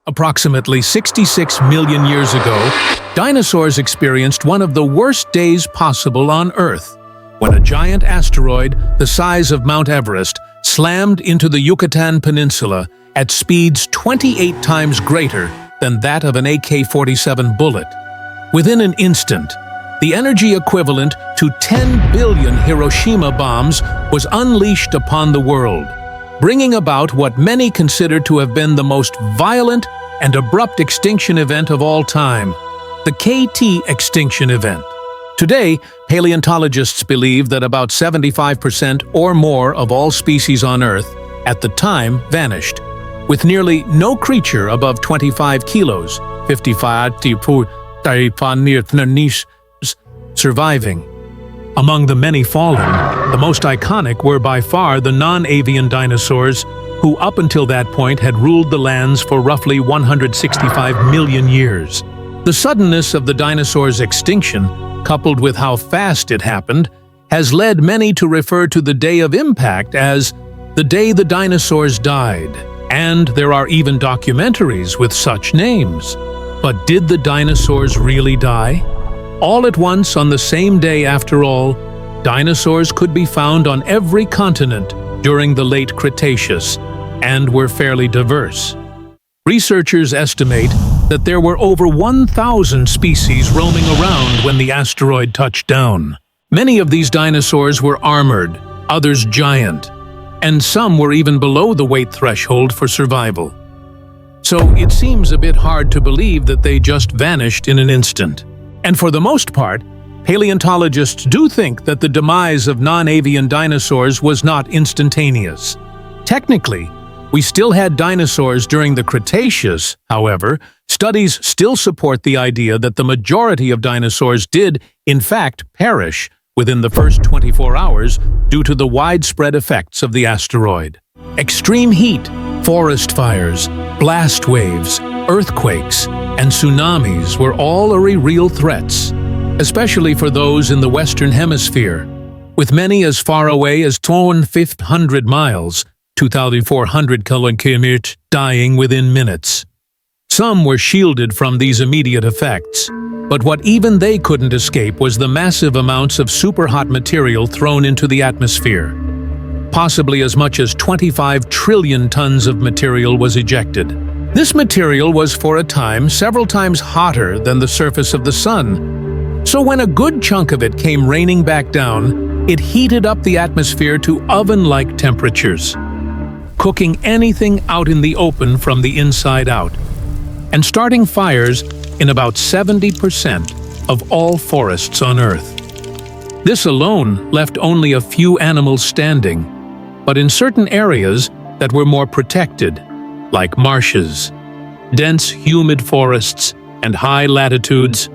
Approximately 66 million years ago, dinosaurs experienced one of the worst days possible on Earth, when a giant asteroid the size of Mount Everest slammed into the Yucatan Peninsula at speeds 28 times greater than that of an AK-47 bullet. Within an instant, the energy equivalent to 10 billion Hiroshima bombs was unleashed upon the world, bringing about what many consider to have been the most violent and abrupt extinction event of all time, the KT extinction event. Today, paleontologists believe that about 75% or more of all species on Earth at the time vanished, with nearly no creature above 25 kilos, 55 surviving. Among the many fallen, the most iconic were by far the non-avian dinosaurs, who up until that point had ruled the lands for roughly 165 million years. The suddenness of the dinosaurs' extinction, coupled with how fast it happened, has led many to refer to the day of impact as the day the dinosaurs died, and there are even documentaries with such names. But did the dinosaurs really die? All at once on the same day after all, dinosaurs could be found on every continent during the late Cretaceous, and were fairly diverse. Researchers estimate that there were over 1,000 species roaming around when the asteroid touched down. Many of these dinosaurs were armored, others giant, and some were even below the weight threshold for survival. So it seems a bit hard to believe that they just vanished in an instant. And for the most part, paleontologists do think that the demise of non-avian dinosaurs was not instantaneous. Technically, we still had dinosaurs during the Cretaceous. However, studies still support the idea that the majority of dinosaurs did, in fact, perish within the first 24 hours due to the widespread effects of the asteroid. Extreme heat, forest fires, blast waves, earthquakes, and tsunamis were all real threats, especially for those in the Western Hemisphere, with many as far away as 2,500 miles, 2,400 kilometers, dying within minutes. Some were shielded from these immediate effects, but what even they couldn't escape was the massive amounts of superhot material thrown into the atmosphere. Possibly as much as 25 trillion tons of material was ejected. This material was for a time several times hotter than the surface of the sun. So when a good chunk of it came raining back down, it heated up the atmosphere to oven-like temperatures, cooking anything out in the open from the inside out, and starting fires in about 70% of all forests on Earth. This alone left only a few animals standing, but in certain areas that were more protected, like marshes, dense humid forests, and high latitudes,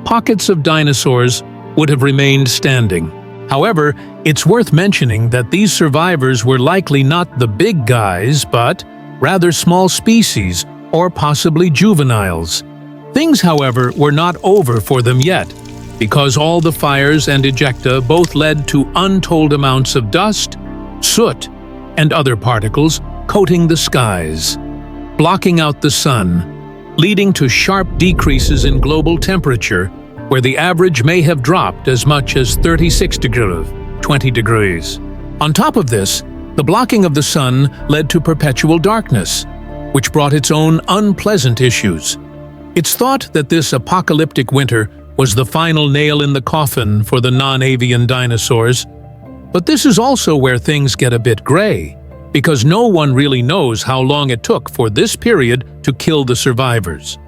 pockets of dinosaurs would have remained standing. However, it's worth mentioning that these survivors were likely not the big guys, but rather small species or possibly juveniles. Things, however, were not over for them yet, because all the fires and ejecta both led to untold amounts of dust, soot, and other particles coating the skies, blocking out the sun, leading to sharp decreases in global temperature, where the average may have dropped as much as 36 degrees, 20 degrees. On top of this, the blocking of the sun led to perpetual darkness, which brought its own unpleasant issues. It's thought that this apocalyptic winter was the final nail in the coffin for the non-avian dinosaurs. But this is also where things get a bit gray, because no one really knows how long it took for this period to kill the survivors.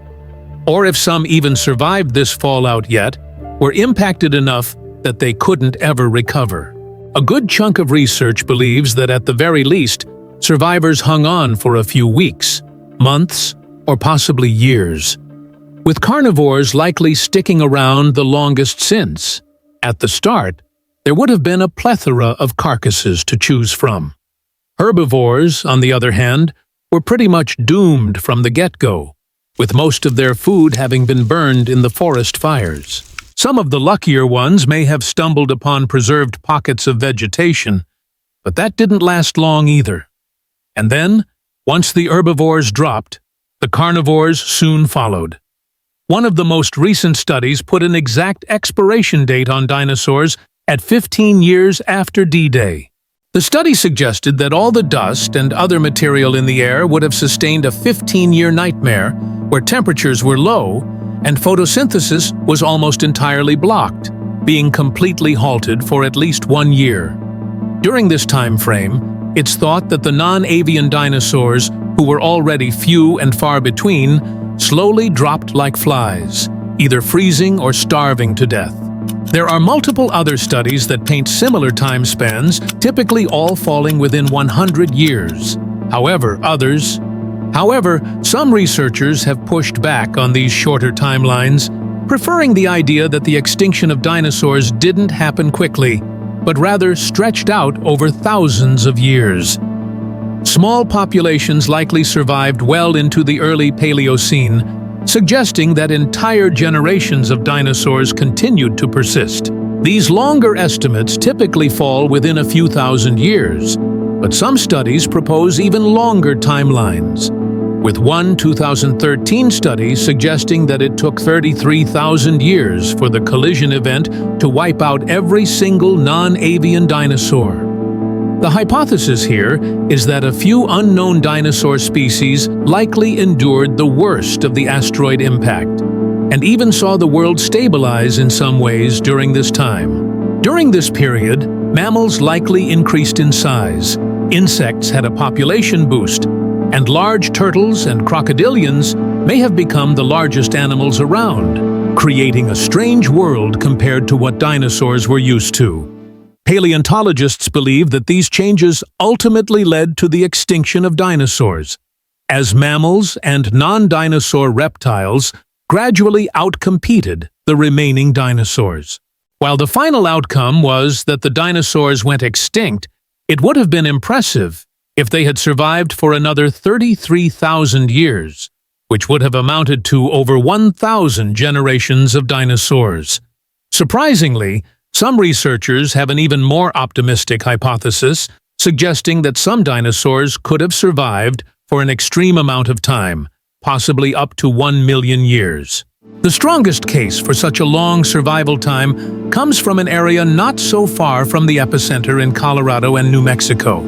Or if some even survived this fallout yet, were impacted enough that they couldn't ever recover. A good chunk of research believes that at the very least, survivors hung on for a few weeks, months, or possibly years, with carnivores likely sticking around the longest since. At the start, there would have been a plethora of carcasses to choose from. Herbivores, on the other hand, were pretty much doomed from the get-go, with most of their food having been burned in the forest fires. Some of the luckier ones may have stumbled upon preserved pockets of vegetation, but that didn't last long either. And then, once the herbivores dropped, The carnivores soon followed. One of the most recent studies put an exact expiration date on dinosaurs at 15 years after D-Day. The study suggested that all the dust and other material in the air would have sustained a 15-year nightmare where temperatures were low and photosynthesis was almost entirely blocked, being completely halted for at least 1 year. During this time frame, it's thought that the non-avian dinosaurs, who were already few and far between, slowly dropped like flies, either freezing or starving to death. There are multiple other studies that paint similar time spans, typically all falling within 100 years. However, some researchers have pushed back on these shorter timelines, preferring the idea that the extinction of dinosaurs didn't happen quickly, but rather stretched out over thousands of years. Small populations likely survived well into the early Paleocene, suggesting that entire generations of dinosaurs continued to persist. These longer estimates typically fall within a few thousand years, but some studies propose even longer timelines, with one 2013 study suggesting that it took 33,000 years for the collision event to wipe out every single non-avian dinosaur. The hypothesis here is that a few unknown dinosaur species likely endured the worst of the asteroid impact, and even saw the world stabilize in some ways during this time. During this period, mammals likely increased in size, insects had a population boost, and large turtles and crocodilians may have become the largest animals around, creating a strange world compared to what dinosaurs were used to. Paleontologists believe that these changes ultimately led to the extinction of dinosaurs, as mammals and non-dinosaur reptiles gradually outcompeted the remaining dinosaurs. While the final outcome was that the dinosaurs went extinct, it would have been impressive if they had survived for another 33,000 years, which would have amounted to over 1,000 generations of dinosaurs. Surprisingly, some researchers have an even more optimistic hypothesis, suggesting that some dinosaurs could have survived for an extreme amount of time, possibly up to 1 million years. The strongest case for such a long survival time comes from an area not so far from the epicenter in Colorado and New Mexico.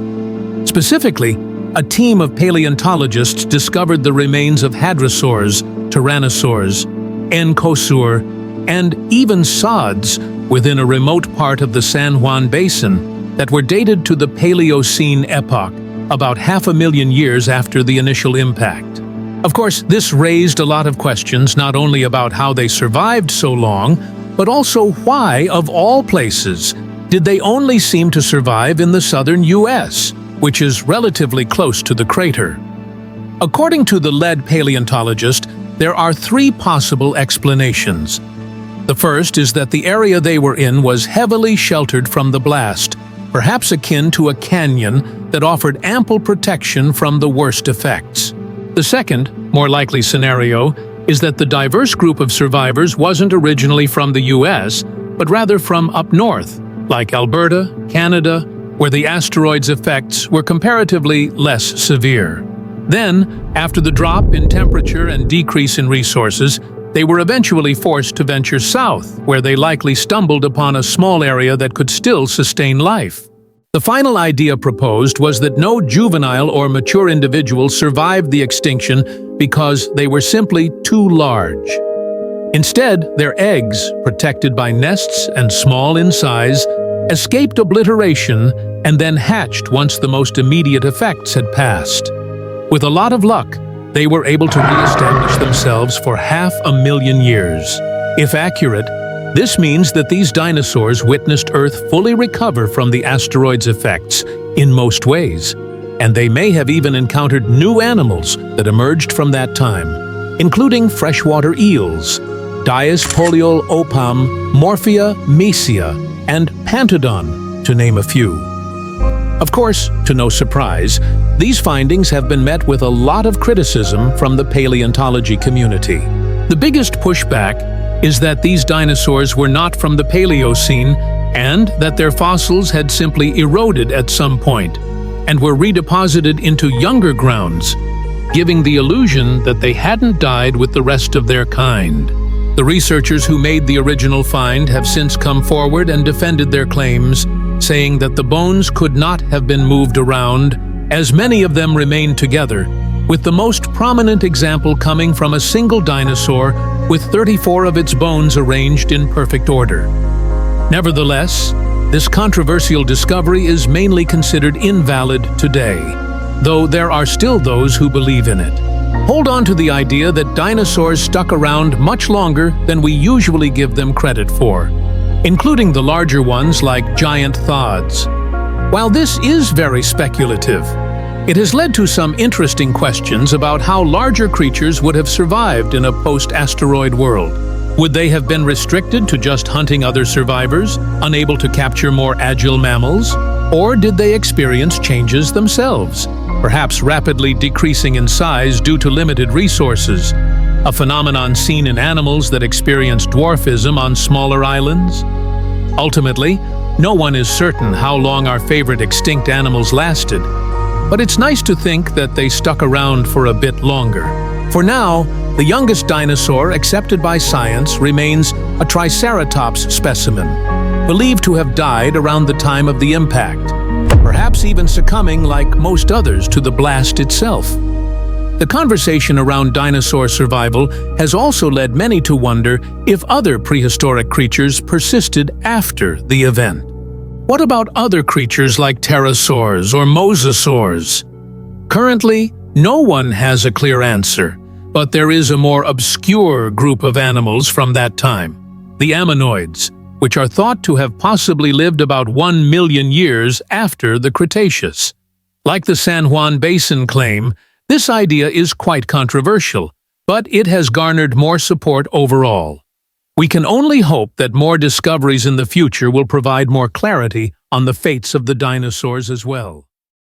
Specifically, a team of paleontologists discovered the remains of hadrosaurs, tyrannosaurs, ankylosaurs, and even sods within a remote part of the San Juan Basin that were dated to the Paleocene epoch, about 500,000 years after the initial impact. Of course, this raised a lot of questions not only about how they survived so long, but also why, of all places, did they only seem to survive in the southern U.S., which is relatively close to the crater. According to the lead paleontologist, there are 3 possible explanations. The first is that the area they were in was heavily sheltered from the blast, perhaps akin to a canyon that offered ample protection from the worst effects. The second, more likely scenario, is that the diverse group of survivors wasn't originally from the US, but rather from up north, like Alberta, Canada, where the asteroid's effects were comparatively less severe. Then, after the drop in temperature and decrease in resources, they were eventually forced to venture south, where they likely stumbled upon a small area that could still sustain life. The final idea proposed was that no juvenile or mature individual survived the extinction because they were simply too large. Instead, their eggs, protected by nests and small in size, escaped obliteration and then hatched once the most immediate effects had passed. With a lot of luck, they were able to re-establish themselves for 500,000 years. If accurate, this means that these dinosaurs witnessed Earth fully recover from the asteroid's effects in most ways, and they may have even encountered new animals that emerged from that time, including freshwater eels, Diaspoliopam, Morphia mesia, and Pantodon, to name a few. Of course, to no surprise, these findings have been met with a lot of criticism from the paleontology community. The biggest pushback is that these dinosaurs were not from the Paleocene and that their fossils had simply eroded at some point and were redeposited into younger grounds. giving the illusion that they hadn't died with the rest of their kind. The researchers who made the original find have since come forward and defended their claims, saying that the bones could not have been moved around, as many of them remained together, with the most prominent example coming from a single dinosaur with 34 of its bones arranged in perfect order. Nevertheless, this controversial discovery is mainly considered invalid today, though there are still those who believe in it. Hold on to the idea that dinosaurs stuck around much longer than we usually give them credit for, including the larger ones like giant thods. While this is very speculative, it has led to some interesting questions about how larger creatures would have survived in a post-asteroid world. Would they have been restricted to just hunting other survivors, unable to capture more agile mammals? Or did they experience changes themselves, perhaps rapidly decreasing in size due to limited resources, a phenomenon seen in animals that experience dwarfism on smaller islands? Ultimately, no one is certain how long our favorite extinct animals lasted, but it's nice to think that they stuck around for a bit longer. For now, the youngest dinosaur accepted by science remains a Triceratops specimen, believed to have died around the time of the impact, perhaps even succumbing like most others to the blast itself. The conversation around dinosaur survival has also led many to wonder if other prehistoric creatures persisted after the event. What about other creatures like pterosaurs or mosasaurs? Currently, no one has a clear answer, but there is a more obscure group of animals from that time, the ammonoids, which are thought to have possibly lived about 1 million years after the Cretaceous. Like the San Juan Basin claim, this idea is quite controversial, but it has garnered more support overall. We can only hope that more discoveries in the future will provide more clarity on the fates of the dinosaurs as well.